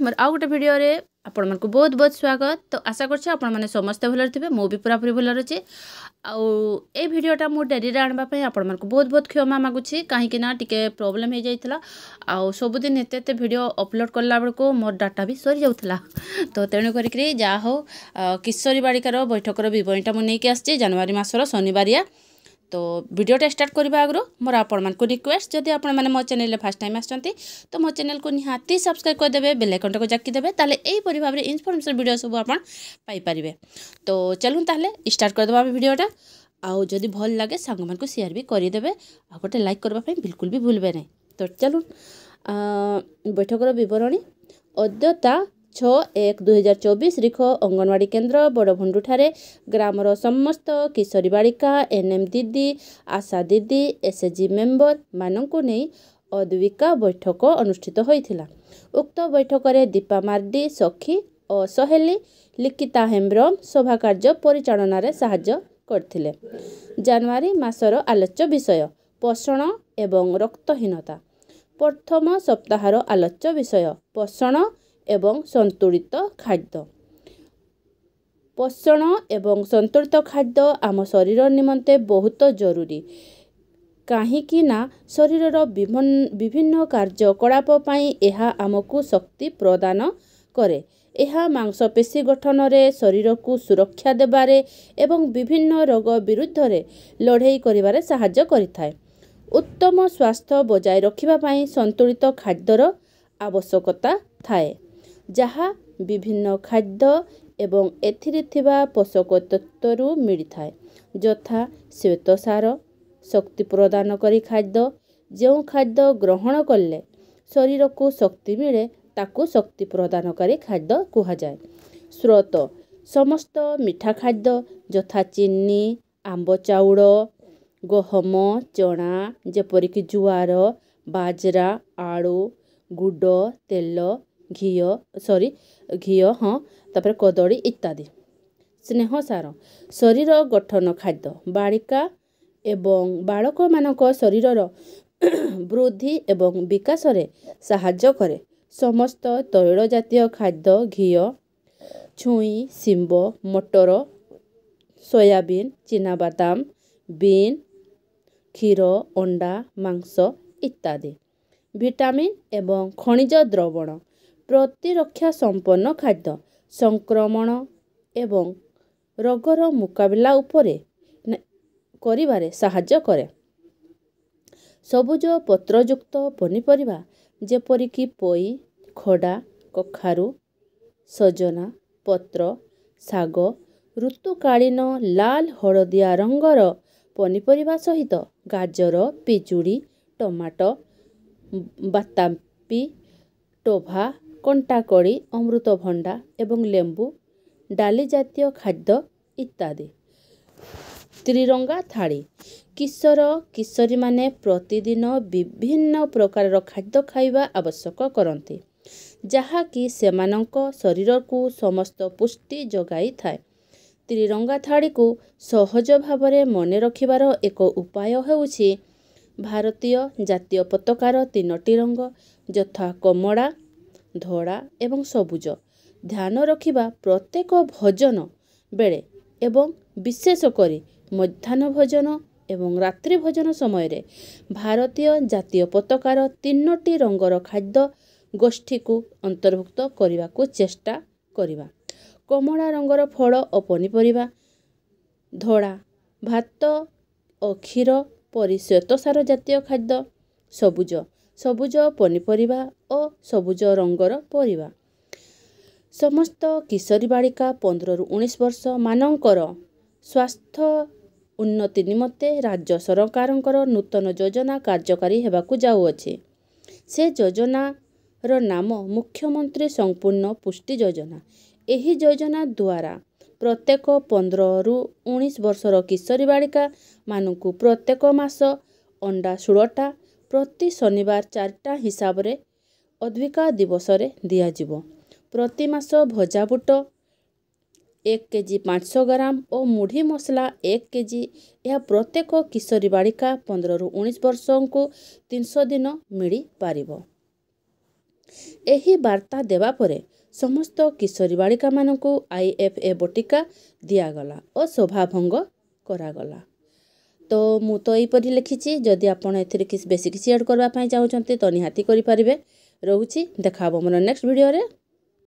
मोर आउ गोटे भिडियो रे आपण मानकु बहुत बहुत स्वागत। तो आशा करछि आपण माने समस्त भलर थिबे, मो भी पूरा पूरी भलर अछि। आउ ए भिडियोटा मो डेरी रे आनबा पई आपण मानकु बहुत बहुत क्षमा मागुछि, काहे कि ना टिके प्रॉब्लम हे जाइतला। आउ सब दिन एते भिडियो अपलोड करला बेलको मोर डाटा भी सरी जाउतला। तो तेणु करिकरी जा हो किशोरी बालिकार बैठकर विवरणीटा मु नेकी आछि जनवरी मासर शनिवारिया। तो वीडियोटा स्टार्ट करबा आगरो मोर आपण मानकु रिक्वेस्ट, जदि आपण माने मो चैनल रे फर्स्ट टाइम आछंती तो मो चैनल को निहाती सब्सक्राइब कर देबे, बेल आइकन को जाकी देबे, ताले एई परि भाबरे इन्फॉर्मेशन वीडियो सब आपण पाई परिबे। तो चलून ताले स्टार्ट कर देबा वीडियोटा। आउ जदि भल लागे सांग मानकु शेयर भी करि देबे, आ गोटे लाइक करबा पई बिल्कुल भी भूलबे नै। तो चलून बैठकर विवरणी। अद्यता 6/1/2024 रिख अंगनवाड़ी केन्द्र बड़भंडू ठारे ग्रामर समस्त किशोरी बालिका, एनएम दीदी, आशा दीदी, एसएचजी मेंबर मानंकु नै अद्विका बैठक अनुष्ठित होइथिला। उक्त बैठक रे दीपा मार्डी सखी और सहेली लिखिता हेम्ब्रम सभा कार्य परिचालन रे सहाय्य करथिले। जनवरी मासर आलोच्य विषय पोषण एवं रक्तहीनता। प्रथम सप्ताहर आलोच्य विषय पोषण एवं संतुलित खाद्य। पोषण एवं संतुलित खाद्य आम शरीर निमंते बहुत जरूरी, काहेकि ना शरीर विभिन्न कार्यकलाप पई एहा आमको शक्ति प्रदान करे। एहा मांसपेशी गठन रे शरीर को सुरक्षा देबारे एवं विभिन्न रोग विरुद्ध रे लड़ाई करिबारे सहाय्य करिथाय। उत्तम स्वास्थ्य बजाय रखिबा पई संतुलित खाद्यर आवश्यकता थाए, जहा विभिन्न खाद्य एवं एथिरे थिबा पोषक तत्वरु मिलिथाय, यथा श्वेतसार शक्ति प्रदान करी खाद्य। जो खाद्य ग्रहण कले शरीर को शक्ति मिले ताकू शक्ति प्रदानकारी खाद्य कुहा जाए। स्रोत समस्त मीठा खाद्य यथा चीनी, आंब चाउल, गहम, चना जेपरिक जुआर, बाजरा, आलू, गुड़, तेल, घी हाँ तापर कदली इत्यादि। स्नेह सार शरीर गठन खाद्य बालिका एवं बालक मानक शरीरर वृद्धि एवं विकास रे सहाय्य करे। समस्त तैल जातीय खाद्य घी, छुई, सिंब, मटर, सोयाबीन, चिनाबादाम, बीन, क्षीर, अंडा, मांस इत्यादि। विटामिन एवं खनिज द्रवण प्रतिरक्षा संपन्न खाद्य संक्रमण एवं रोगर मुकाबला उपरे करिबारे सहाय्य करे। सबुज पत्रयुक्त पनीपरिबा जेपरिक पोई, खड़ा, कखारु, सजना पत्र, साग, ऋतुकालीन लाल हलदिया रंगर पनीपरिबा सहित गाजर, पिजुड़ी, टमाटो, बातापी, टोभा, कंटाकड़ी, अमृतभंडा एवं लेंबू, डाली जातीय खाद्य इत्यादि। त्रिरंगा थाली किशोर किशोरी माने प्रतिदिन विभिन्न प्रकार खाद्य खाइबा आवश्यक करती, जहा कि सेमानंक शरीर को समस्त पुष्टि जगाई थाए। त्रिरंगा थाली को सहज भावरे मने रखिबार एक उपाय हेउछि भारतीय जातीय पताकार 3टी रंग यथा कमला, धड़ा एवं सबुज। ध्यान रखिबा प्रत्येक भोजन बेले एवं विशेष करी मध्याह्न भोजन एवं रात्रि भोजन समय रे भारतीय जातीय पताकार 3टी रंगर खाद्य गोष्ठी को अंतर्भुक्त करने को चेष्टा करिबा। कमला रंगर फल और पनीपरिबा, धड़ा भात और क्षीर परि श्वेतसार जातीय खाद्य, सबुज पनीपरिबा और सबुज रंगर परिबा। समस्त किशोरी बालिका 15 ରୁ 19 वर्ष मानकर स्वास्थ्य उन्नति निमंते राज्य सरकारंकर नूतन योजना कार्यकारी हेबाकु जाउअछि। से योजनार नाम मुख्यमंत्री संपूर्ण पुष्टि योजना। एही योजना द्वारा प्रत्येक 15 ରୁ 19 वर्षर किशोरी बालिका मानकु प्रत्येक मास अंडा 16टा प्रति शनिवार 4टा हिसाब रे अद्विका दिवस रे दिया जिवो। प्रति मास भजा बुट 1 केजी 500 ग्राम और मुढ़ी मसला 1 केजी। यह प्रत्येक किशोरी बालिका 15 ରୁ 19 वर्ष को 300 दिन मिली पारिबो। ଏହି ବାର୍ତ୍ତା ଦେବା ପରେ ସମସ୍ତ କିଶୋରୀ ବାଳିକାମାନଙ୍କୁ IFA ବଟିକା ଦିଆଗଲା ଓ ସଭାଭଙ୍ଗ କରାଗଲା। ତ ମୁଁ ତ ଏଇପରି ଲେଖିଛି। ଯଦି ଆପଣ ଏଥିରେ ବେଶୀ କିଛି ଆଡ଼୍ କରିବା ପାଇଁ ଚାହୁଁଛନ୍ତି ତ ନିହାତି କରିପାରିବେ। ରହୁଛି, ଦେଖା ହେବ ମୋର ନେକ୍ସଟ ଭିଡ଼ିଓରେ।